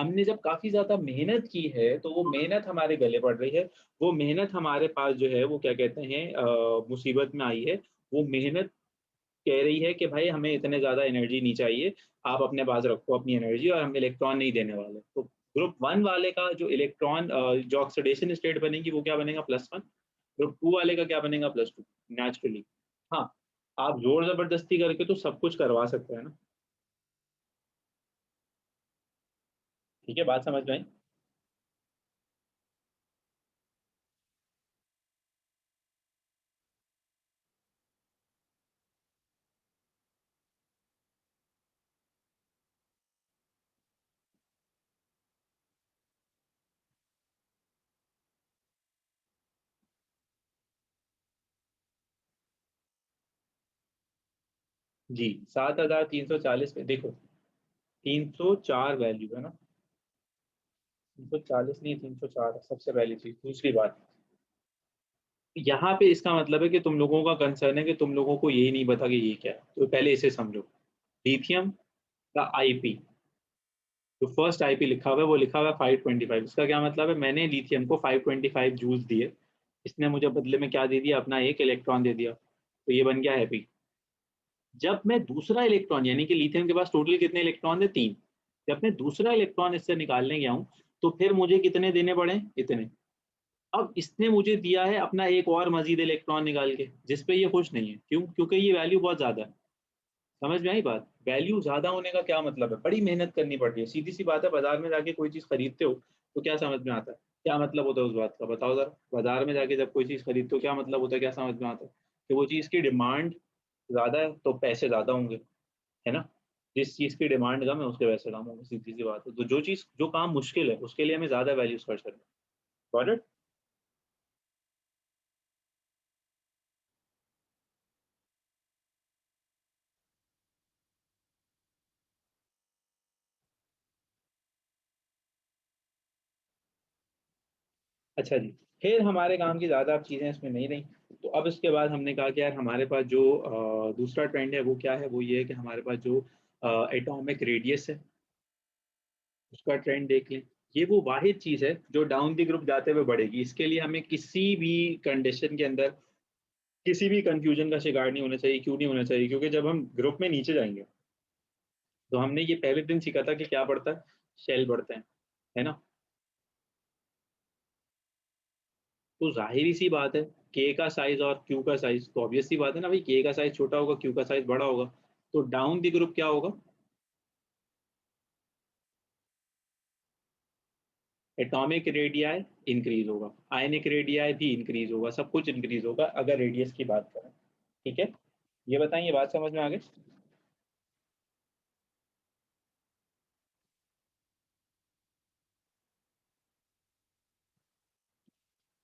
हमने जब काफी ज्यादा मेहनत की है तो वो मेहनत हमारे गले पड़ रही है, वो मेहनत हमारे पास जो है वो क्या कहते हैं मुसीबत में आई है। वो मेहनत कह रही है कि भाई हमें इतने ज्यादा एनर्जी नहीं चाहिए, आप अपने पास रखो अपनी एनर्जी और हम इलेक्ट्रॉन नहीं देने वाले। तो ग्रुप वन वाले का जो इलेक्ट्रॉन जो ऑक्सीडेशन स्टेट बनेगी वो क्या बनेगा, +1। ग्रुप टू वाले का क्या बनेगा, +2, नेचुरली। हाँ, आप जोर जबरदस्ती करके तो सब कुछ करवा सकते हैं ना। ठीक है, बात समझ में आई। जी, 7340 पे देखो, 304 वैल्यू है ना, 340 नहीं, 304 है सबसे पहली चीज। दूसरी बात, यहाँ पे इसका मतलब है कि तुम लोगों का कंसर्न है कि तुम लोगों को यही नहीं पता कि ये क्या है, तो पहले इसे समझो। लिथियम का आईपी, जो फर्स्ट आईपी लिखा हुआ है वो लिखा हुआ है 525। इसका क्या मतलब है, मैंने लिथियम को 525 जूल्स दिए, इसने मुझे बदले में क्या दे दिया, अपना एक इलेक्ट्रॉन दे दिया, तो ये बन गया हैप्पी। जब मैं दूसरा इलेक्ट्रॉन, यानी कि लिथियम के पास टोटल कितने इलेक्ट्रॉन थे, 3, जब मैं दूसरा इलेक्ट्रॉन इससे निकालने गया हूँ तो फिर मुझे कितने देने पड़े, इतने। अब इसने मुझे दिया है अपना एक और मजीद इलेक्ट्रॉन निकाल के, जिस पे ये खुश नहीं है। क्यों? क्योंकि ये वैल्यू बहुत ज्यादा है। समझ में आई बात? वैल्यू ज्यादा होने का क्या मतलब है, बड़ी मेहनत करनी पड़ रही है। सीधी सी बात है, बाजार में जाके कोई चीज खरीदते हो तो क्या समझ में आता है, क्या मतलब होता है उस बात का, बताओ जरा। बाजार में जाके जब कोई चीज खरीदते हो क्या मतलब होता है, क्या समझ में आता है? कि वो चीज की डिमांड ज्यादा है तो पैसे ज्यादा होंगे, है ना। जिस चीज की डिमांड कम है उसके पैसे कम होंगे, सीधी सी बात है। तो जो चीज, जो काम मुश्किल है उसके लिए हमें ज्यादा वैल्यूज खर्च करनी है। Got it? अच्छा जी, फिर हमारे काम की ज़्यादा अब चीज़ें इसमें नहीं रही। तो अब इसके बाद हमने कहा कि यार हमारे पास जो दूसरा ट्रेंड है वो क्या है, वो ये है कि हमारे पास जो एटॉमिक रेडियस है उसका ट्रेंड देख लें। ये वो वाहिद चीज़ है जो डाउन द ग्रुप जाते हुए बढ़ेगी। इसके लिए हमें किसी भी कंडीशन के अंदर किसी भी कंफ्यूजन का शिकार नहीं होना चाहिए। क्यों नहीं होना चाहिए? क्योंकि जब हम ग्रुप में नीचे जाएंगे तो हमने ये पहले दिन सीखा था कि क्या बढ़ता है, शेल बढ़ते हैं, है ना। तो जाहिर सी बात है, के का साइज और क्यू का साइज, तो ऑब्वियस सी बात है ना भाई, के का साइज छोटा होगा, क्यू का साइज बड़ा होगा। तो डाउन दी ग्रुप क्या होगा, एटॉमिक रेडियाई इंक्रीज होगा, आयनिक रेडियाई भी इंक्रीज होगा, सब कुछ इंक्रीज होगा अगर रेडियस की बात करें। ठीक है, ये बताइए, बात समझ में आ गई।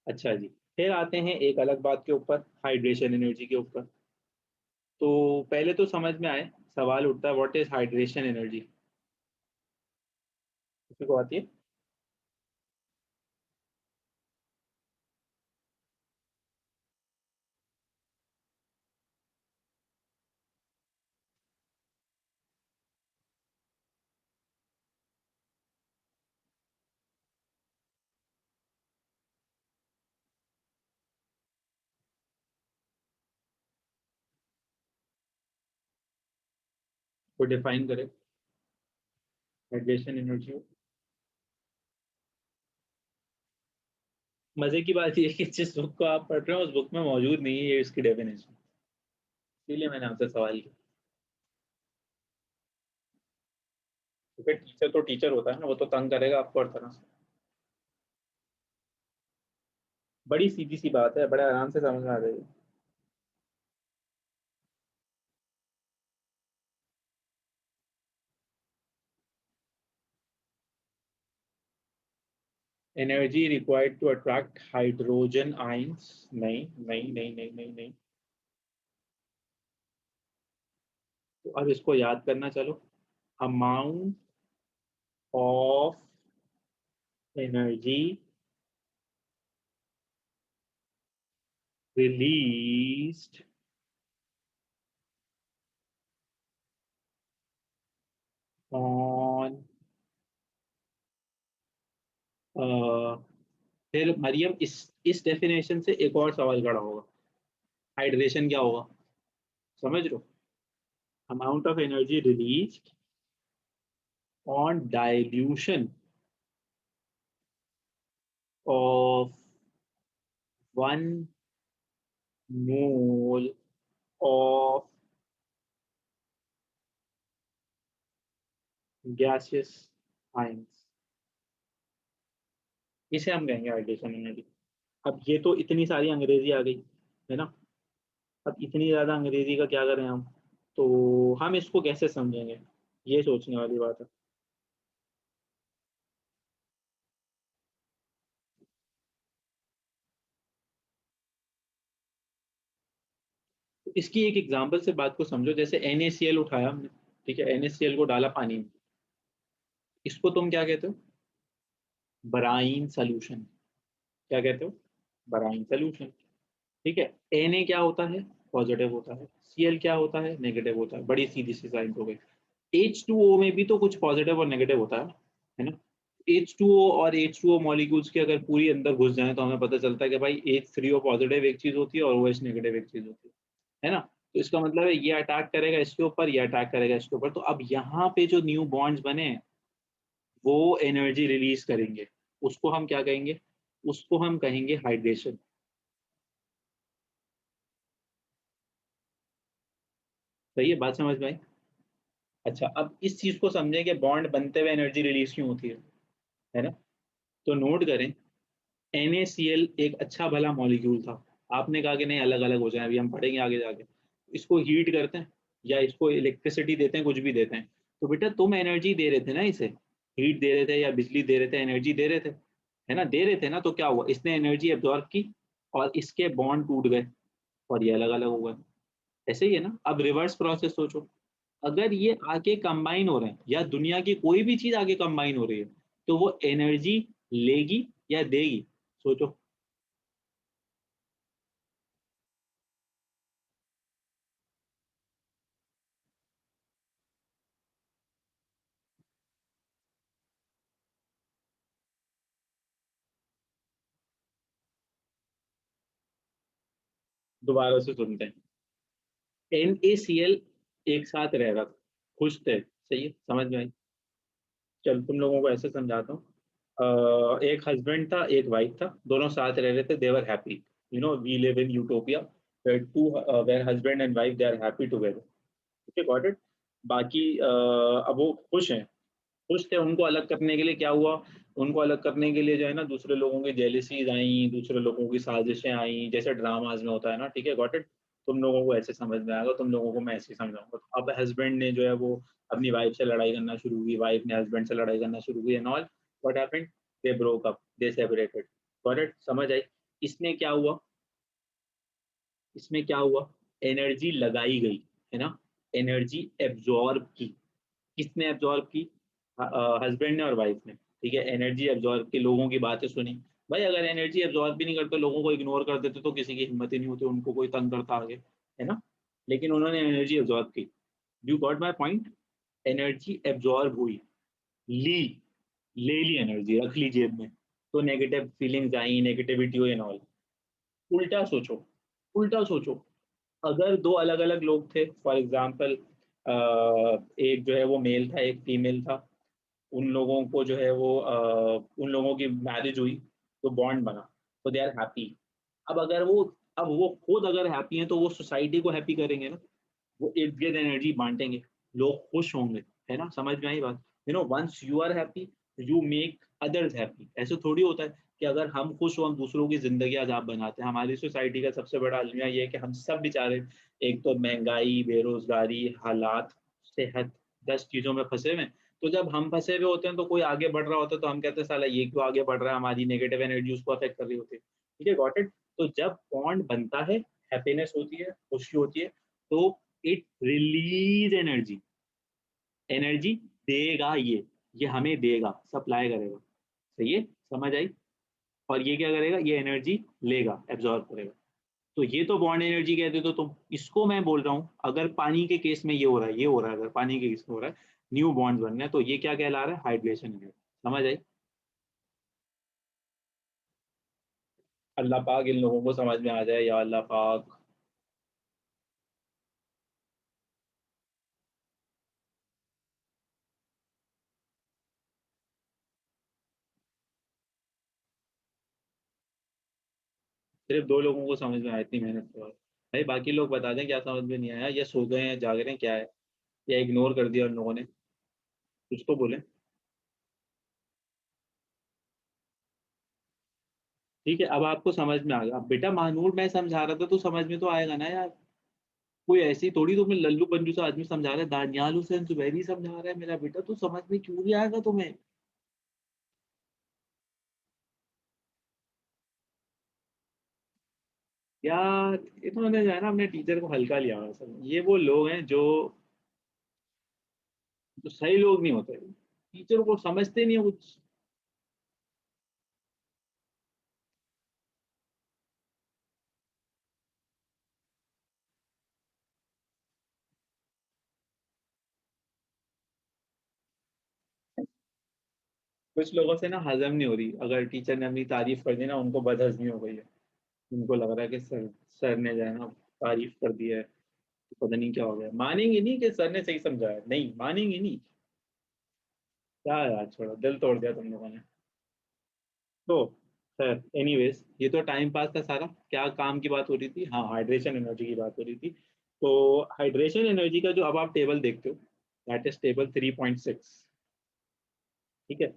अच्छा जी, फिर आते हैं एक अलग बात के ऊपर, हाइड्रेशन एनर्जी के ऊपर। तो पहले तो समझ में आए, सवाल उठता है व्हाट इज हाइड्रेशन एनर्जी, किसी को आती है? को डिफाइन करें हाइड्रेशन एनर्जी। मजे की बात यह है कि जिस बुक को आप पढ़ रहे हो उस बुक में मौजूद नहीं है ये इसकी डेफिनेशन, इसीलिए मैंने आपसे सवाल किया। क्योंकि टीचर तो टीचर होता है ना, वो तो तंग करेगा आपको हर तरह से। बड़ी सीधी सी बात है, बड़े आराम से समझ में आ जाएगी। Energy required to attract hydrogen ions, नहीं नहीं नहीं नहीं नहीं नहीं। तो अब इसको याद करना, चलो। Amount of energy released on फिर मरियम इस डेफिनेशन से एक और सवाल खड़ा होगा, हाइड्रेशन क्या होगा? समझ रहे हो? Amount of energy release on dilution of 1 mole of gaseous ions, इसे हम कहेंगे हाइड्रेशन एनर्जी। अब ये तो इतनी सारी अंग्रेजी आ गई है ना, अब इतनी ज्यादा अंग्रेजी का क्या करें हम, तो हम इसको कैसे समझेंगे, ये सोचने वाली बात है। तो इसकी एक एग्जांपल से बात को समझो, जैसे NaCl उठाया हमने, ठीक है, NaCl को डाला पानी में, इसको तुम क्या कहते हो? बराइन सोल्यूशन। क्या कहते हो? बराइन सोल्यूशन। ठीक है। Na क्या होता है? पॉजिटिव होता है। Cl क्या होता है? नेगेटिव होता है। बड़ी सीधी सी साइंस हो गई। H2O में भी तो कुछ पॉजिटिव और नेगेटिव होता है ना? H2O और H2O मॉलिक्यूल्स के अगर पूरी अंदर घुस जाए तो हमें पता चलता है कि भाई H3O पॉजिटिव एक चीज होती है और OH नेगेटिव एक चीज होती है ना? तो इसका मतलब है ये अटैक करेगा इसके ऊपर, ये अटैक करेगा इसके ऊपर, तो अब यहाँ पे जो न्यू बॉन्ड्स बने हैं वो एनर्जी रिलीज करेंगे, उसको हम क्या कहेंगे? उसको हम कहेंगे हाइड्रेशन। सही है, बात समझ में आई? अच्छा, अब इस चीज को समझें कि बॉन्ड बनते हुए एनर्जी रिलीज क्यों होती है ना? तो नोट करें, NaCl एक अच्छा भला मॉलिक्यूल था, आपने कहा कि नहीं अलग अलग हो जाए, अभी हम पढ़ेंगे आगे जाके, इसको हीट करते हैं या इसको इलेक्ट्रिसिटी देते हैं, कुछ भी देते हैं, तो बेटा तुम एनर्जी दे रहे थे ना इसे, हीट दे रहे थे या बिजली दे रहे थे, एनर्जी दे रहे थे, है ना? दे रहे थे ना, तो क्या हुआ, इसने एनर्जी एब्जॉर्ब की और इसके बॉन्ड टूट गए और ये अलग अलग हो गए। ऐसे ही है ना? अब रिवर्स प्रोसेस सोचो, अगर ये आगे कंबाइन हो रहे हैं या दुनिया की कोई भी चीज आगे कंबाइन हो रही है, तो वो एनर्जी लेगी या देगी? सोचो। दोबारा से सुनते हैं। NaCl एक साथ रह रहा था, खुश थे, सही है, समझ में आई? चल तुम लोगों को ऐसे समझाता हूँ। एक हस्बैंड था, एक वाइफ था, दोनों साथ रह रहे थे, they were happy, we live in utopia where two where husband and wife they are happy together. Okay, got it. बाकी अब वो खुश हैं, खुश थे, उनको अलग करने के लिए क्या हुआ, उनको अलग करने के लिए जो है ना दूसरे लोगों की जेलिसीज आई, दूसरे लोगों की साजिशें आई, जैसे ड्रामाज में होता है ना, ठीक है, गॉट इट। तुम लोगों को ऐसे समझ में आएगा, तुम लोगों को मैं ऐसे ही समझाऊंगा। तो अब हस्बैंड ने जो है वो अपनी वाइफ से लड़ाई करना शुरू की, वाइफ ने हस्बैंड से लड़ाई करना शुरू की and all. What happened? They broke up, they separated. Got it, समझ आई? इसमें क्या हुआ, इसमें क्या हुआ, एनर्जी लगाई गई, है ना? एनर्जी एब्जॉर्ब की, किसने एब्जॉर्ब की? हस्बैंड ने और वाइफ ने। ठीक है, एनर्जी एब्जॉर्ब की, लोगों की बातें सुनी। भाई अगर एनर्जी एब्जॉर्ब भी नहीं करते, लोगों को इग्नोर कर देते, तो किसी की हिम्मत ही नहीं होती, उनको कोई तंग करता आगे, है ना? लेकिन उन्होंने एनर्जी एब्जॉर्ब की। You got my point? Energy absorb हुई, ली, ले ली एनर्जी, रख ली जेब में, तो नेगेटिव फीलिंग्स आई, नेगेटिविटी हुई एंड ऑल। उल्टा सोचो, उल्टा सोचो, अगर दो अलग अलग लोग थे, फॉर एग्जाम्पल एक जो है वो मेल था, एक फीमेल था, उन लोगों को जो है वो उन लोगों की मैरिज हुई, तो बॉन्ड बना, तो दे आर हैप्पी। अब अगर वो, अब वो खुद अगर हैप्पी हैं तो वो सोसाइटी को हैप्पी करेंगे ना, वो इर्द गिर्द एनर्जी बांटेंगे, लोग खुश होंगे, है ना? समझ में आई बात? Once you are happy, you make others happy. ऐसे थोड़ी होता है कि अगर हम खुश हो हम दूसरों की जिंदगी आजाब बनाते हैं। हमारी सोसाइटी का सबसे बड़ा अलमिया ये है कि हम सब बेचारे, एक तो महंगाई, बेरोजगारी, हालात, सेहत, 10 चीजों में फंसे हुए हैं। तो जब हम फंसे हुए होते हैं तो कोई आगे बढ़ रहा होता है तो हम कहते हैं साला ये क्यों आगे बढ़ रहा है, हमारी नेगेटिव एनर्जी उसको अफेक्ट कर रही होती है। ठीक है, गॉट इट। तो जब बॉन्ड बनता है, हैप्पीनेस होती है, खुशी होती है, तो इट रिलीज एनर्जी, एनर्जी देगा, ये हमें देगा, सप्लाई करेगा। सही है, समझ आई? और ये क्या करेगा, ये एनर्जी लेगा, एब्जॉर्ब करेगा। तो ये तो बॉन्ड एनर्जी कहते, तो तुम इसको मैं बोल रहा हूँ, अगर पानी के केस में ये हो रहा है, ये हो रहा है, अगर पानी के केस में हो रहा है, न्यू बॉन्ड्स बनने हैं, तो ये क्या कहला रहा है, हाइड्रेशन एनर्जी। समझ आई? अल्लाह पाक इन लोगों को समझ में आ जाए, या अल्लाह पाक। सिर्फ 2 लोगों को समझ में आया इतनी मेहनत के बाद। भाई बाकी लोग बता दें क्या समझ में नहीं आया, या सो गए हैं, जाग रहे हैं, क्या है, या इग्नोर कर दिया उन लोगों ने। कुछ तो बोले। ठीक है, अब आपको समझ में आ गया। अब बेटा महानूर मैं समझा रहा था तो समझ में तो आएगा ना यार। कोई ऐसी थोड़ी तुम्हें लल्लू पंजू सा आदमी समझा रहा है, दानियाल हुसैन जुबैरी समझा रहा है मेरा बेटा, तो समझ में क्यों नहीं आएगा तुम्हें। यार इन्होंने जो है ना अपने टीचर को हल्का लिया हुआ है असल में। ये वो लोग हैं जो सही लोग नहीं होते, टीचर को समझते नहीं है कुछ। कुछ लोगों से ना हजम नहीं हो रही, अगर टीचर ने अपनी तारीफ कर दी ना उनको बदहजमी हो गई है। उनको लग रहा है कि सर ने जो है ना तारीफ कर दी है, तो पता नहीं क्या हो गया। मानेंगे नहीं कि सर ने सही समझाया, नहीं मानेंगे नहीं। क्या यार, छोड़ो, दिल तोड़ दिया तुम लोगों ने। तो खैर एनीवेज, ये तो टाइम पास था सारा। क्या काम की बात हो रही थी, हाँ हाइड्रेशन एनर्जी की बात हो रही थी। तो हाइड्रेशन एनर्जी का जो अब आप टेबल देखते हो, दैट इज टेबल 3.6। ठीक है।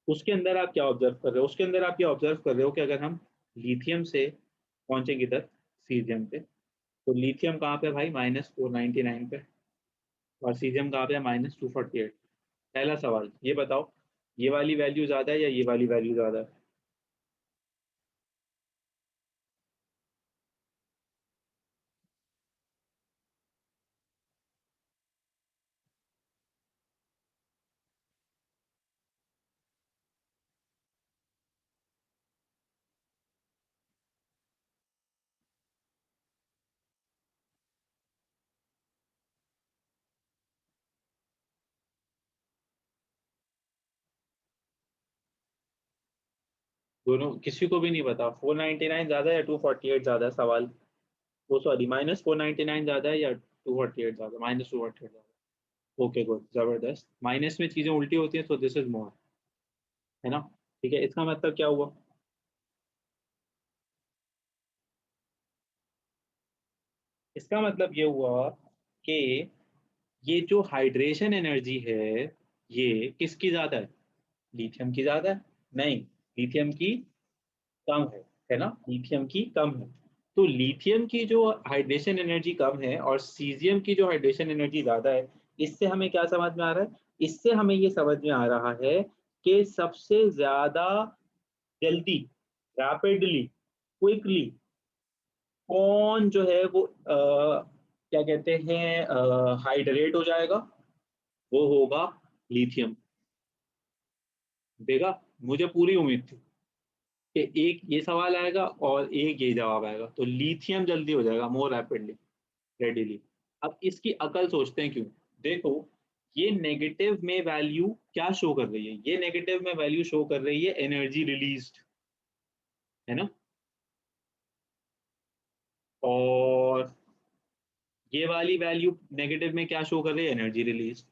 उसके अंदर आप क्या ऑब्जर्व कर रहे हो, उसके अंदर आप क्या ऑब्जर्व कर रहे हो कि अगर हम लिथियम से पहुंचेंगे इधर सीजियम पे, तो लिथियम कहाँ पे है भाई, -499 पे। और सीजियम कहाँ पे है, -248। पहला सवाल ये बताओ, ये वाली वैल्यू ज्यादा है या ये वाली वैल्यू ज्यादा है। दोनों किसी को भी नहीं पता, 499 ज्यादा है या 248 ज्यादा है सवाल। वो सॉरी, -499 ज्यादा है या 248 ज्यादा, -248 ज्यादा। ओके गुड, जबरदस्त। माइनस में चीजें उल्टी होती हैं, तो दिस इज मोर, है ना। ठीक है, इसका मतलब क्या हुआ। इसका मतलब ये हुआ कि ये जो हाइड्रेशन एनर्जी है, ये किसकी ज्यादा है, लिथियम की ज्यादा है। नहीं, लिथियम की कम है ना, लिथियम की कम है। तो लिथियम की जो हाइड्रेशन एनर्जी कम है और सीजियम की जो हाइड्रेशन एनर्जी ज्यादा है, इससे हमें क्या समझ में आ रहा है, इससे हमें ये समझ में आ रहा है कि सबसे ज्यादा जल्दी, रैपिडली, क्विकली कौन जो है वो क्या कहते हैं हाइड्रेट हो जाएगा, वो होगा लिथियम। देखा, मुझे पूरी उम्मीद थी कि एक ये सवाल आएगा और एक ये जवाब आएगा, तो लिथियम जल्दी हो जाएगा, मोर रैपिडली, रेडिली। अब इसकी अकल सोचते हैं क्यों। देखो, ये नेगेटिव में वैल्यू क्या शो कर रही है, ये नेगेटिव में वैल्यू शो कर रही है एनर्जी रिलीज्ड, है ना। और ये वाली वैल्यू नेगेटिव में क्या शो कर रही है, एनर्जी रिलीज।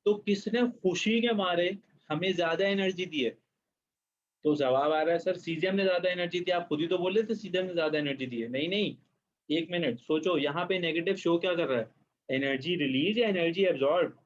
तो किसने खुशी के मारे हमें ज्यादा एनर्जी दी है। तो जवाब आ रहा है सर सीजियम ने ज्यादा एनर्जी दी, आप खुद ही तो बोल रहे थे सीजियम ने ज्यादा एनर्जी दी है। नहीं नहीं, एक मिनट सोचो, यहाँ पे नेगेटिव शो क्या कर रहा है, एनर्जी रिलीज या energy absorb.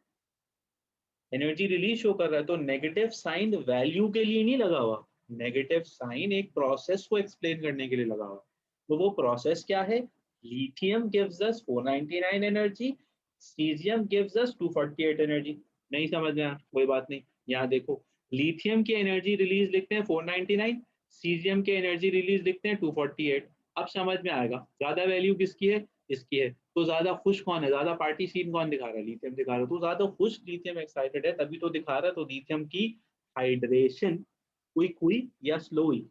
Energy release show कर रहा है, तो नेगेटिव साइन वैल्यू के लिए नहीं लगा हुआ, नेगेटिव साइन एक प्रोसेस को एक्सप्लेन करने के लिए लगा हुआ। तो वो प्रोसेस क्या है, lithium gives us 499 energy, caesium gives us 248 energy. नहीं समझ में आया, कोई बात नहीं। यहाँ देखो, लिथियम की एनर्जी रिलीज लिखते हैं 499, सीजियम के एनर्जी रिलीज लिखते हैं 248। अब समझ में आएगा ज्यादा वैल्यू किसकी है, इसकी है। तो ज्यादा खुश कौन है, ज्यादा पार्टी सीन कौन दिखा रहा है, लिथियम दिखा रहा है। तो ज्यादा खुश लिथियम एक्साइटेड है, तभी तो दिखा रहा है। तो लिथियम की हाइड्रेशन क्विक हुई या स्लो हुई।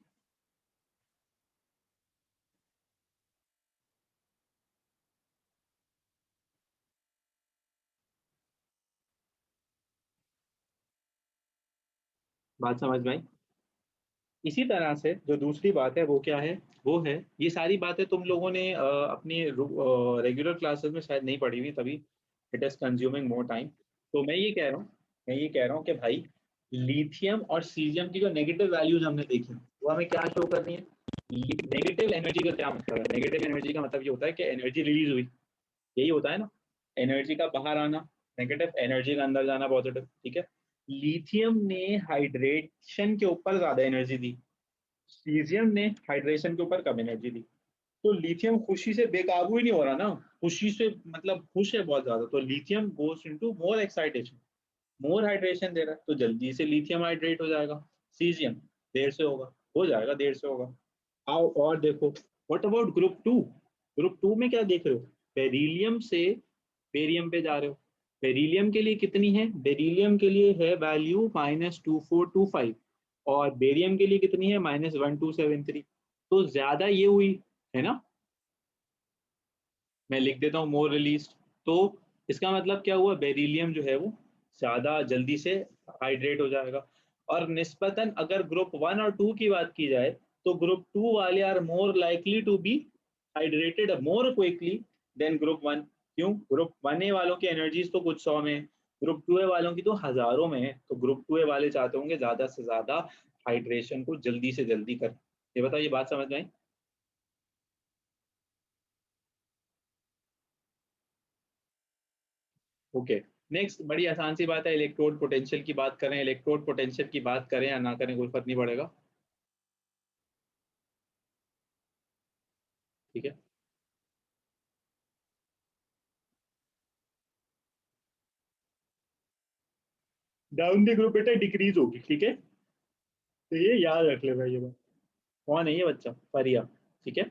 बात समझ में आई। इसी तरह से जो दूसरी बात है वो क्या है, वो है ये सारी बातें तुम लोगों ने अपनी रेगुलर क्लासेस में शायद नहीं पढ़ी हुई, तभी it is consuming more time. तो मैं ये कह रहा हूँ कि भाई लिथियम और सीजियम की जो नेगेटिव वैल्यूज हमने देखी वो हमें क्या शो करनी है। नेगेटिव एनर्जी का क्या मतलब है, नेगेटिव एनर्जी का मतलब ये होता है कि एनर्जी रिलीज हुई, यही होता है ना, एनर्जी का बाहर आना नेगेटिव, एनर्जी का अंदर जाना पॉजिटिव, ठीक है। लिथियम ने हाइड्रेशन के ऊपर ज्यादा एनर्जी दी, सीजियम ने हाइड्रेशन के ऊपर कम एनर्जी दी। तो लिथियम खुशी से बेकाबू ही नहीं हो रहा ना, खुशी से मतलब खुश है बहुत ज्यादा, तो लिथियम गोस इनटू मोर एक्साइटेशन, मोर हाइड्रेशन दे रहा है तो जल्दी से लिथियम हाइड्रेट हो जाएगा। सीजियम देर से होगा, हो जाएगा देर से होगा। आओ और देखो, what about group two, group two में क्या देख रहे हो, बेरिलियम से बेरियम पे जा रहे हो। बेरिलियम के लिए कितनी है, बेरिलियम के लिए है वैल्यू -2425, और बेरियम के लिए कितनी है -1273। तो ज्यादा ये हुई है ना, मैं लिख देता हूँ मोर रिलीज। तो इसका मतलब क्या हुआ, बेरिलियम जो है वो ज्यादा जल्दी से हाइड्रेट हो जाएगा। और निस्बतन अगर ग्रुप वन और टू की बात की जाए, तो ग्रुप टू वाले are more likely to be hydrated more quickly than group one. क्यों, ग्रुप वन ए वालों की एनर्जीज तो कुछ सौ में है, ग्रुप टू ए वालों की तो हजारों में है, तो ग्रुप टू ए वाले चाहते होंगे ज्यादा से ज्यादा हाइड्रेशन को जल्दी से जल्दी कर। ये बताओ, ये बात समझ में आई। ओके, नेक्स्ट बड़ी आसान सी बात है, इलेक्ट्रोड पोटेंशियल की बात करें, इलेक्ट्रोड पोटेंशियल की बात करें या ना करें कोई फर्क नहीं पड़ेगा, ठीक है। डाउन द ग्रुप बेटा डिक्रीज होगी, ठीक है, तो ये याद रख ले भाई ये बात। कौन है ये बच्चा, परिया, ठीक है।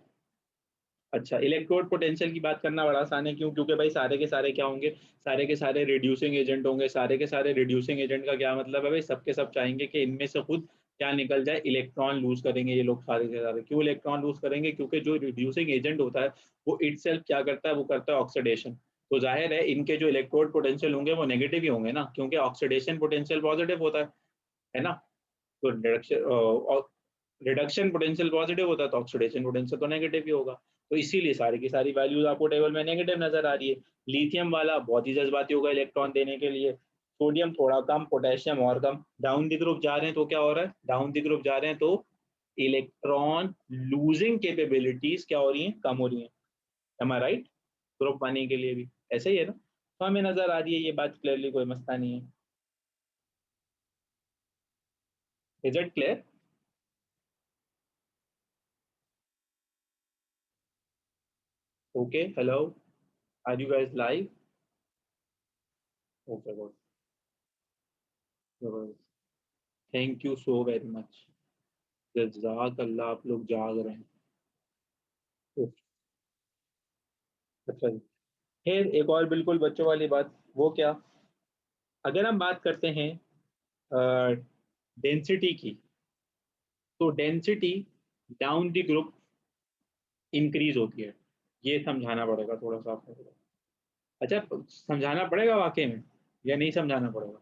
अच्छा, इलेक्ट्रोड पोटेंशियल की बात करना बड़ा आसान है, क्यों, क्योंकि भाई सारे के सारे क्या होंगे, सारे के सारे रिड्यूसिंग एजेंट होंगे, सारे के सारे रिड्यूसिंग एजेंट का क्या मतलब है भाई, सबके सब चाहेंगे कि इनमें से खुद क्या निकल जाए, इलेक्ट्रॉन लूज करेंगे ये लोग सारे के सारे। क्यों इलेक्ट्रॉन लूज करेंगे, क्योंकि जो रिड्यूसिंग एजेंट होता है वो इटसेल्फ क्या करता है, वो करता है ऑक्सीडेशन। तो जाहिर है इनके जो इलेक्ट्रोड पोटेंशियल होंगे वो नेगेटिव ही होंगे ना, क्योंकि ऑक्सीडेशन पोटेंशियल पॉजिटिव होता है ना। तो रिडक्शन पोटेंशियल पॉजिटिव होता है तो ऑक्सीडेशन पोटेंशियल तो नेगेटिव ही होगा। तो इसीलिए सारी की सारी वैल्यूज आपको टेबल में नेगेटिव नजर आ रही है। लिथियम वाला बहुत ही जज्बाती होगा इलेक्ट्रॉन देने के लिए, सोडियम थोड़ा कम, पोटेशियम और कम। डाउन दी ग्रुप जा रहे हैं तो क्या हो रहा है, डाउन दी ग्रुप जा रहे हैं तो इलेक्ट्रॉन लूजिंग कैपेबिलिटीज क्या हो रही है, कम हो रही है। एम आई राइट, ग्रुप पाने के लिए भी ऐसे ही है ना। तो हमें नजर आ रही है ये बात क्लियरली, कोई मसला नहीं है। Is it clear. Okay, hello, are you guys live. Okay good, thank you so very much, जज़ाक अल्लाह, आप लोग जाग रहे हैं। ओह, अच्छा जी। फिर एक और बिल्कुल बच्चों वाली बात, वो क्या, अगर हम बात करते हैं डेंसिटी की, तो density down the group increase होती है, ये समझाना पड़ेगा थोड़ा सा आपको। अच्छा, समझाना पड़ेगा वाकई में या नहीं समझाना पड़ेगा।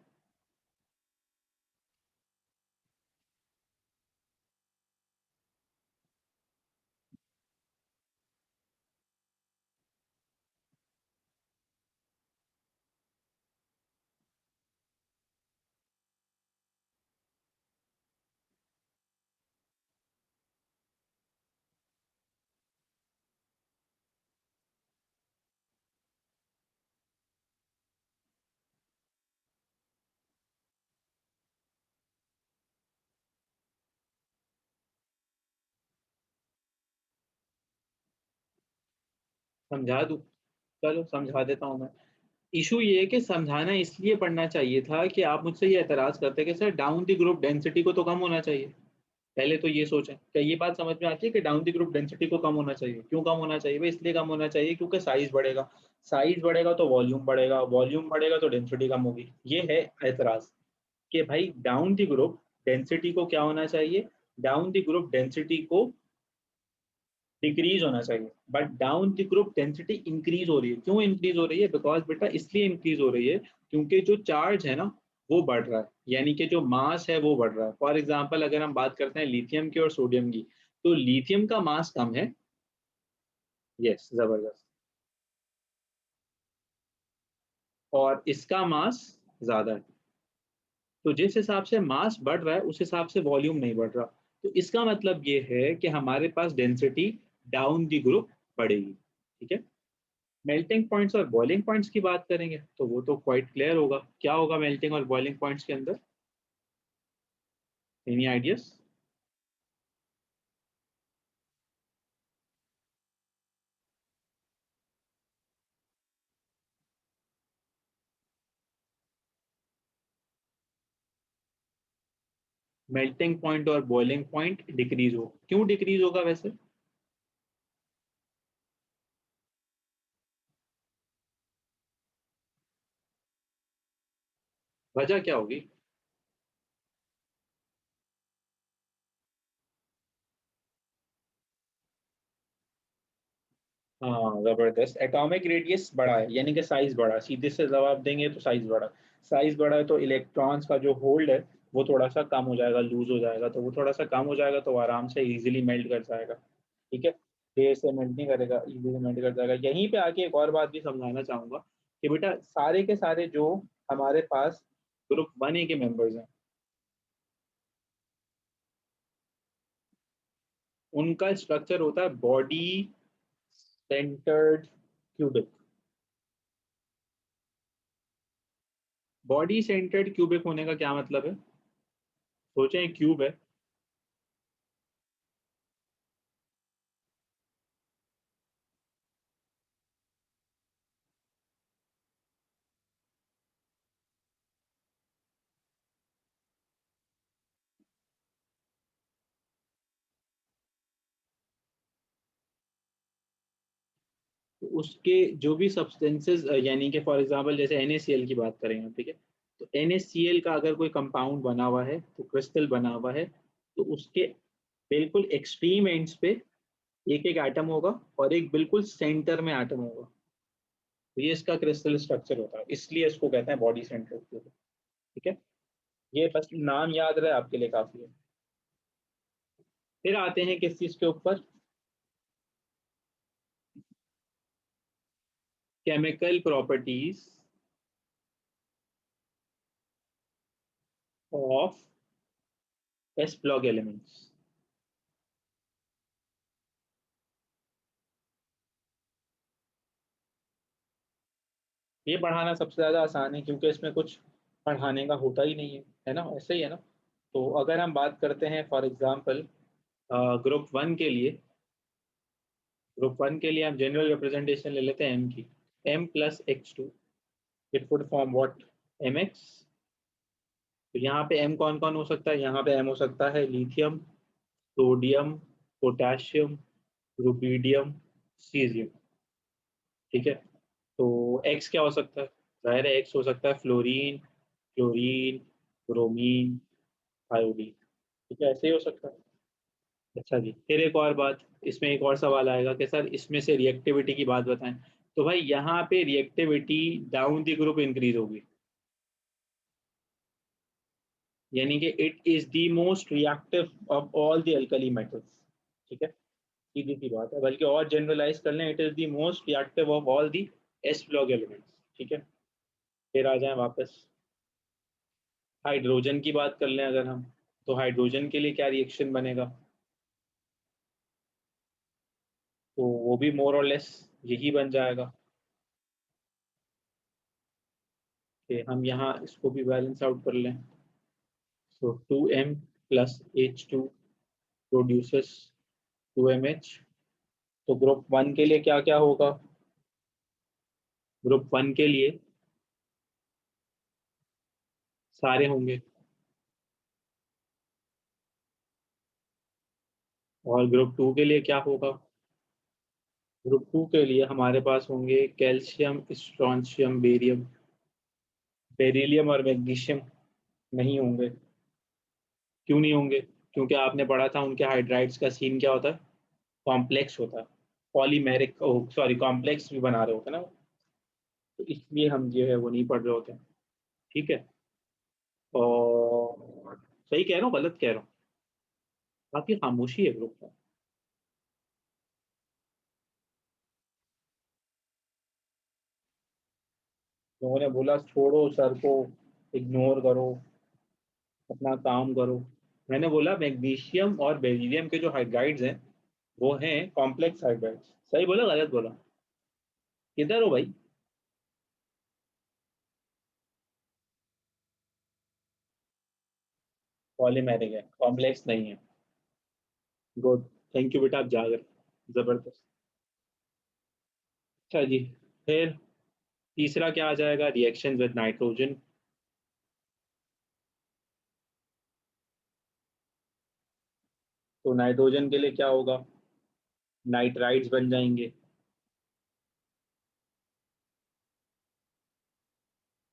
समझा दूँ, चलो समझा देता हूँ मैं। इशू ये है कि समझाना इसलिए पड़ना चाहिए था कि आप मुझसे ये एतराज करते कि sir down the group density को तो कम होना चाहिए। पहले तो ये सोचें, क्या ये बात समझ में आती है कि डाउन द ग्रुप डेंसिटी को कम होना चाहिए। क्यों कम होना चाहिए भाई, इसलिए कम होना चाहिए क्योंकि साइज बढ़ेगा, साइज बढ़ेगा तो वॉल्यूम बढ़ेगा, वॉल्यूम बढ़ेगा तो डेंसिटी कम होगी। ये है एतराज कि भाई डाउन द ग्रुप डेंसिटी को क्या होना चाहिए, डाउन द ग्रुप डेंसिटी को डिक्रीज होना चाहिए, but down the group density increase हो रही है। क्यों इंक्रीज हो रही है, बिकॉज बेटा इसलिए इंक्रीज हो रही है क्योंकि जो चार्ज है ना, वो बढ़ रहा है, यानी कि जो मास है वो बढ़ रहा है। फॉर एग्जांपल अगर हम बात करते हैं लिथियम की और सोडियम की, तो लिथियम का मास कम है। यस, जबरदस्त। और इसका मास ज्यादा है। तो जिस हिसाब से मास बढ़ रहा है उस हिसाब से वॉल्यूम नहीं बढ़ रहा। तो इसका मतलब ये है कि हमारे पास डेंसिटी डाउन दी ग्रुप बढ़ेगी। ठीक है। मेल्टिंग पॉइंट्स और बॉइलिंग पॉइंट्स की बात करेंगे तो वो तो क्वाइट क्लियर होगा, क्या होगा मेल्टिंग और बॉइलिंग पॉइंट्स के अंदर? Any ideas? मेल्टिंग पॉइंट और बॉइलिंग पॉइंट डिक्रीज हो, क्यों डिक्रीज होगा वैसे? वजह क्या होगी? हाँ, जबरदस्त। एटॉमिक रेडियस बढ़ा है यानी कि साइज बढ़ा, सीधे से जवाब देंगे तो साइज बढ़ा। साइज बढ़ा है तो इलेक्ट्रॉन्स का जो होल्ड है वो थोड़ा सा कम हो जाएगा, लूज हो जाएगा। तो वो थोड़ा सा कम हो जाएगा तो आराम से इजीली मेल्ट कर जाएगा। ठीक है। देर से मेल्ट नहीं करेगा, इजीली मेल्ट कर जाएगा। यहीं पे आके एक और बात भी समझाना चाहूंगा कि बेटा सारे के सारे जो हमारे पास ग्रुप 1A के मेंबर्स हैं, उनका स्ट्रक्चर होता है body centred cubic. Body centred cubic होने का क्या मतलब है? सोचें एक क्यूब है। तो उसके जो भी सब्सटेंसेस, यानी कि फॉर एग्जांपल जैसे NaCl की बात करें हम, ठीक है। तो NaCl का अगर कोई कंपाउंड बना हुआ है, तो क्रिस्टल बना हुआ है, तो उसके बिल्कुल एक्सट्रीम एंड्स पे एक एक एटम होगा और एक बिल्कुल सेंटर में एटम होगा। तो ये इसका क्रिस्टल स्ट्रक्चर होता है, इसलिए इसको कहते हैं बॉडी सेंटर। ठीक है। ये बस नाम याद रहे आपके लिए काफी है। फिर आते हैं किस चीज के ऊपर? Chemical properties of S block elements. ये पढ़ाना सबसे ज़्यादा आसान है क्योंकि इसमें कुछ पढ़ाने का होता ही नहीं है ना, ऐसे ही है ना। तो अगर हम बात करते हैं फॉर एग्जांपल ग्रुप वन के लिए हम जनरल रिप्रेजेंटेशन ले लेते हैं एम की। M+X2, it would form what? MX। तो यहाँ पे M कौन कौन हो सकता है? यहाँ पे M हो सकता है lithium, sodium, potassium, rubidium, caesium. ठीक है। तो X क्या हो सकता है? जाहिर है X हो सकता है फ्लोरीन, क्लोरीन, ब्रोमीन, आयोडीन। ठीक है, ऐसे ही हो सकता है। अच्छा जी, फिर एक और बात, इसमें एक और सवाल आएगा कि सर इसमें से रिएक्टिविटी की बात बताएं। तो भाई यहाँ पे reactivity down the group increase होगी, यानी कि it is the most reactive of all the alkali metals. ठीक है, सीधी सी बात है। बल्कि और जनरलाइज कर लें, it is the most reactive of all the S block elements. ठीक है। फिर आ जाएं वापस, हाइड्रोजन की बात कर लें अगर हम, तो हाइड्रोजन के लिए क्या रिएक्शन बनेगा? तो वो भी मोर और लेस यही बन जाएगा कि हम यहाँ इसको भी बैलेंस आउट कर लें। सो 2M+H2 प्रोड्यूसेस 2MH। तो ग्रुप 1 के लिए क्या क्या होगा? ग्रुप 1 के लिए सारे होंगे। और ग्रुप 2 के लिए क्या होगा? ग्रुप 2 के लिए हमारे पास होंगे कैल्शियम, स्ट्रॉन्शियम, बेरियम। बेरिलियम और मैग्नीशियम नहीं होंगे। क्यों नहीं होंगे? क्योंकि आपने पढ़ा था उनके हाइड्राइड्स का सीन क्या होता है, कॉम्प्लेक्स होता है। पॉलीमेरिक, सॉरी, कॉम्प्लेक्स भी बना रहे होते हैं ना वो। तो इसलिए हम जो है वो नहीं पढ़ रहे होते हैं। ठीक है। और सही कह रहा हूँ गलत कह रहा हूँ? काफी खामोशी है ग्रुप में। लोगों ने बोला छोड़ो सर को, इग्नोर करो, अपना काम करो। मैंने बोला मैग्नीशियम और बेरिलियम के जो हाइड्राइड्स हैं वो हैं कॉम्प्लेक्स हाइड्राइड्स। सही बोला गलत बोला? किधर हो भाई? पॉलीमेरिक है, कॉम्प्लेक्स नहीं है। गुड। थैंक यू बेटा, आप जाग रहे। जबरदस्त। अच्छा जी। फिर तीसरा क्या आ जाएगा? Reaction with nitrogen. तो नाइट्रोजन के लिए क्या होगा? नाइट्राइड्स बन जाएंगे।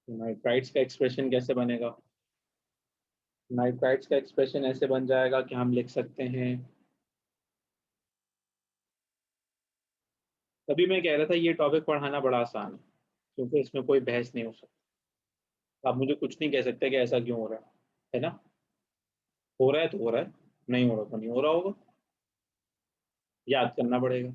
तो नाइट्राइड्स का एक्सप्रेशन कैसे बनेगा? नाइट्राइड्स का एक्सप्रेशन ऐसे बन जाएगा कि हम लिख सकते हैं। तभी मैं कह रहा था ये टॉपिक पढ़ाना बड़ा आसान है, क्योंकि इसमें कोई बहस नहीं हो सकती। आप मुझे कुछ नहीं कह सकते कि ऐसा क्यों हो रहा है ना? हो रहा है तो हो रहा है, नहीं हो रहा तो नहीं हो रहा होगा। याद करना पड़ेगा।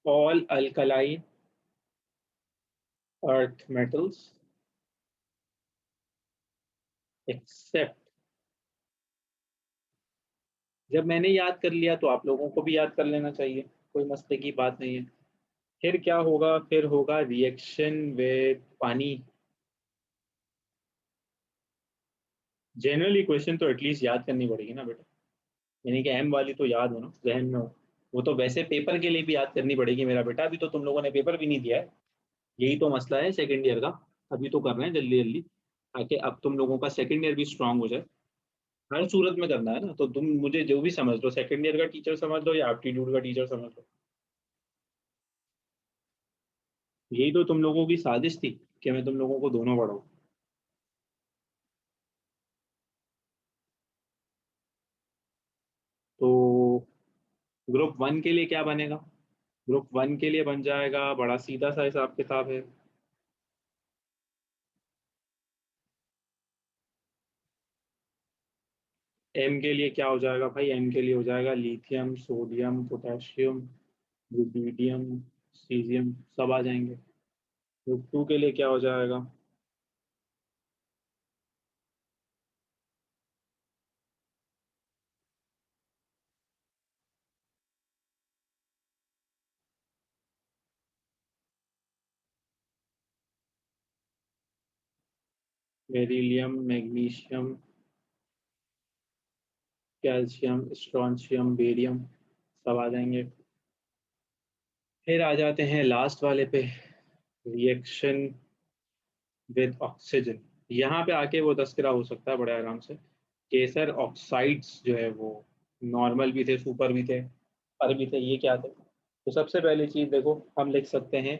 All alkaline earth metals accept. जब मैंने याद कर लिया तो आप लोगों को भी याद कर लेना चाहिए, कोई मसले की बात नहीं है। फिर क्या होगा? फिर होगा रिएक्शन विद पानी। जनरल इक्वेशन तो एटलीस्ट याद करनी पड़ेगी ना बेटा, यानी कि एम वाली तो याद हो ना, जहन में हो। वो तो वैसे पेपर के लिए भी याद करनी पड़ेगी मेरा बेटा, अभी तो तुम लोगों ने पेपर भी नहीं दिया है। यही तो मसला है सेकंड ईयर का। अभी तो कर रहे हैं जल्दी जल्दी, ताकि अब तुम लोगों का सेकंड ईयर भी स्ट्रांग हो जाए। हर सूरत में करना है ना, तो तुम मुझे जो भी समझ लो, सेकंड ईयर का टीचर समझ लो या एप्टीट्यूड का टीचर समझ लो। यही तो तुम लोगों की साजिश थी कि मैं तुम लोगों को दोनों पढ़ाऊँ। तो ग्रुप वन के लिए क्या बनेगा? ग्रुप वन के लिए बन जाएगा, बड़ा सीधा सा हिसाब किताब है। एम के लिए क्या हो जाएगा भाई? एम के लिए हो जाएगा lithium, sodium, potassium, rubidium, caesium, सब आ जाएंगे। ग्रुप टू के लिए क्या हो जाएगा? Beryllium, magnesium, calcium, strontium, barium, सब आ जाएंगे। फिर आ जाते हैं लास्ट वाले पे, रिएक्शन विद ऑक्सीजन। यहाँ पे आके वो तस्करा हो सकता है बड़े आराम से कि सर ऑक्साइड्स जो है वो नॉर्मल भी थे, सुपर भी थे, पर भी थे, ये क्या थे? तो सबसे पहली चीज देखो, हम लिख सकते हैं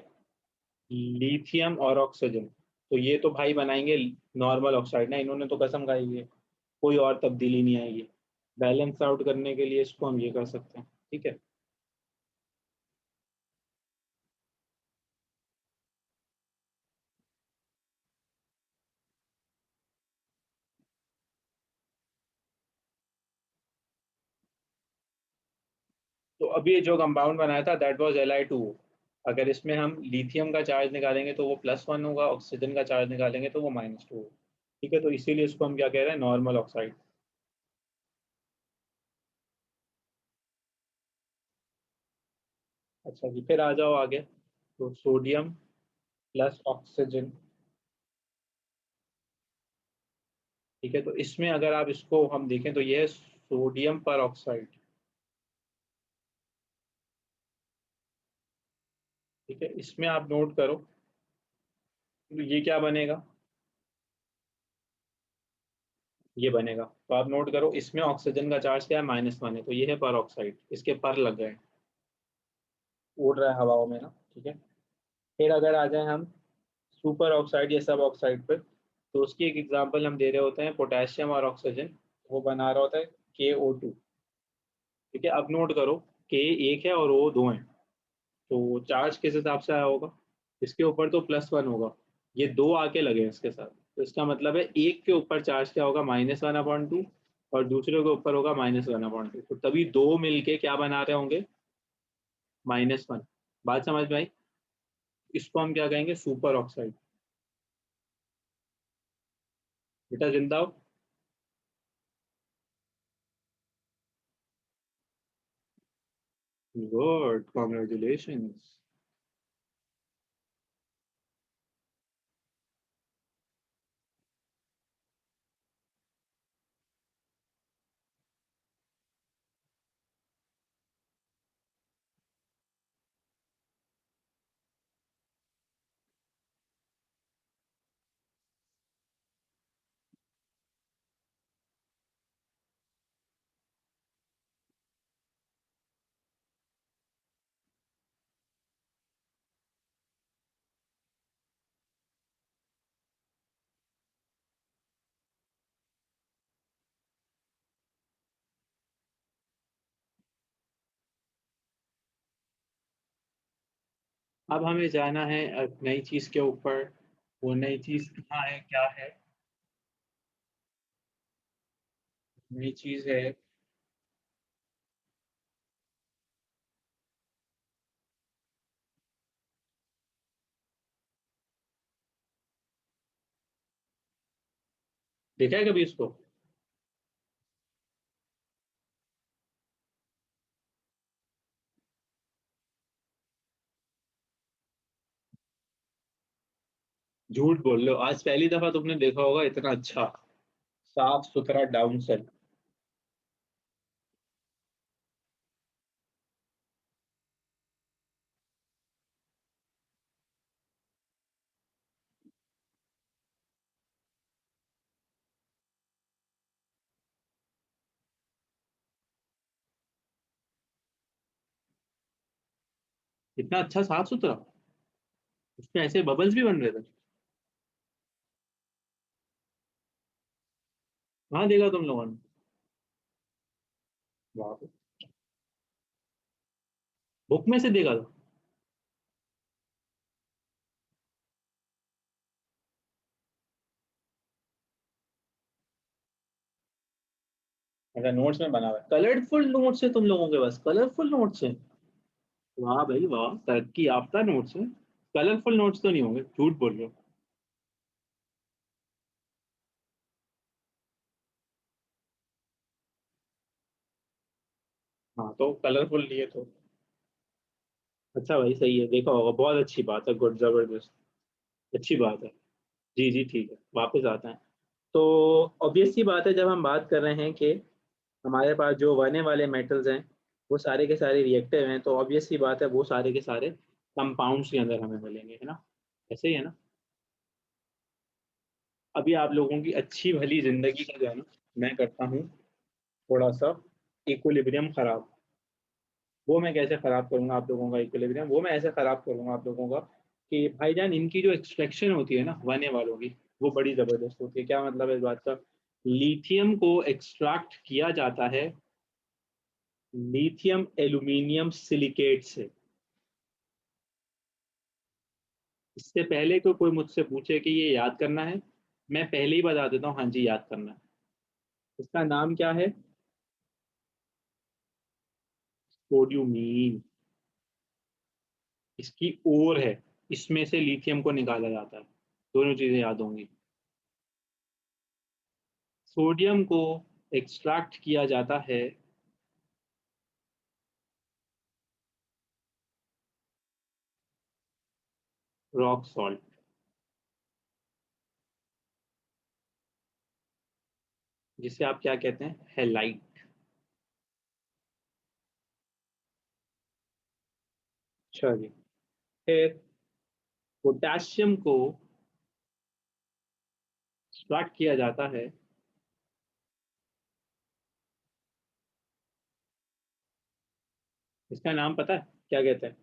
लिथियम और ऑक्सीजन। तो ये तो भाई बनाएंगे नॉर्मल ऑक्साइड ना, इन्होंने तो कसम खाई है, कोई और तब्दीली नहीं आएगी। बैलेंस आउट करने के लिए इसको हम ये कर सकते हैं, ठीक है। तो अभी जो कंपाउंड बनाया था दैट वाज Li2। अगर इसमें हम लिथियम का चार्ज निकालेंगे तो वो +1 होगा, ऑक्सीजन का चार्ज निकालेंगे तो वो -2 होगा। ठीक है, तो इसीलिए इसको हम क्या कह रहे हैं, नॉर्मल ऑक्साइड। अच्छा जी, फिर आ जाओ आगे। तो सोडियम प्लस ऑक्सीजन। ठीक है, तो इसमें अगर आप इसको हम देखें तो ये है सोडियम पर ऑक्साइड। ठीक है, इसमें आप नोट करो, तो ये क्या बनेगा? ये बनेगा। तो आप नोट करो, इसमें ऑक्सीजन का चार्ज क्या है? -1 है, तो ये है पर ऑक्साइड, इसके पर लग गए, उड़ रहा है हवाओं में ना। ठीक है, फिर अगर आ जाए हम सुपर ऑक्साइड या सब ऑक्साइड पे, तो उसकी एक एग्जांपल हम दे रहे होते हैं पोटेशियम और ऑक्सीजन, वो बना रहा होता है KO2। ठीक है, अब नोट करो, K एक है और O दो है, तो चार्ज किस हिसाब से आया होगा? इसके ऊपर तो +1 होगा, ये दो आके लगे हैं इसके साथ, तो इसका मतलब है एक के ऊपर चार्ज क्या होगा, -1/2, और दूसरे के ऊपर होगा -1/2, तो तभी दो मिलके क्या बना रहे होंगे, -1। बात समझ में आई? इसको हम क्या कहेंगे, सुपर ऑक्साइड। बेटा जिंदा हो? Good, congratulation. अब हमें जाना है नई चीज के ऊपर। वो नई चीज कहाँ है, क्या है? नई चीज है, देखा है कभी इसको? झूठ बोल रहे हो, आज पहली दफा तुमने देखा होगा इतना अच्छा साफ सुथरा डाउन सेल। इतना अच्छा साफ सुथरा, उसमें ऐसे बबल्स भी बन रहे थे? कहाँ देखा तुम लोगों ने? वहां पे बुक में से देखा था? अच्छा, नोट्स में बना हुआ है, कलरफुल नोट्स है तुम लोगों के पास, कलरफुल नोट्स है। वाह भाई वाह, तरक्की याफ्ता नोट्स है। कलरफुल नोट्स तो नहीं होंगे, झूठ बोल रहे हो। हाँ तो कलरफुल लिए तो। अच्छा भाई सही है, देखा होगा, बहुत अच्छी बात है, गुड, जबरदस्त, अच्छी बात है। जी जी ठीक है, वापस आते हैं। तो ऑब्वियस सी बात है, जब हम बात कर रहे हैं कि हमारे पास जो बने वाले मेटल्स हैं वो सारे के सारे रिएक्टिव हैं, तो ऑब्वियस सी बात है वो सारे के सारे कंपाउंड्स के अंदर हमें मिलेंगे, है ना? ऐसे ही है ना? अभी आप लोगों की अच्छी भली जिंदगी का जो है ना, मैं करता हूँ थोड़ा सा इक्विलिब्रियम खराब। वो मैं कैसे खराब करूंगा आप लोगों का इक्विलिब्रियम, वो मैं ऐसे खराब करूंगा आप लोगों का कि भाईजान इनकी जो एक्सट्रैक्शन होती है ना बने वालों की, वो बड़ी जबरदस्त होती है। क्या मतलब है इस बात का? लिथियम को एक्सट्रैक्ट किया जाता है लिथियम एल्यूमिनियम सिलिकेट से। इससे पहले को कोई मुझसे पूछे कि ये याद करना है, मैं पहले ही बता देता हूँ, हाँ जी याद करना है। इसका नाम क्या है? स्पोड्यूमीन। इसकी ओर है, इसमें से लिथियम को निकाला जाता है। दोनों चीजें याद होंगी। सोडियम को एक्सट्रैक्ट किया जाता है रॉक सॉल्ट, जिसे आप क्या कहते हैं, हेलाइट। अच्छा जी। फिर पोटेशियम को एक्सट्रैक्ट किया जाता है, इसका नाम पता है क्या कहते हैं?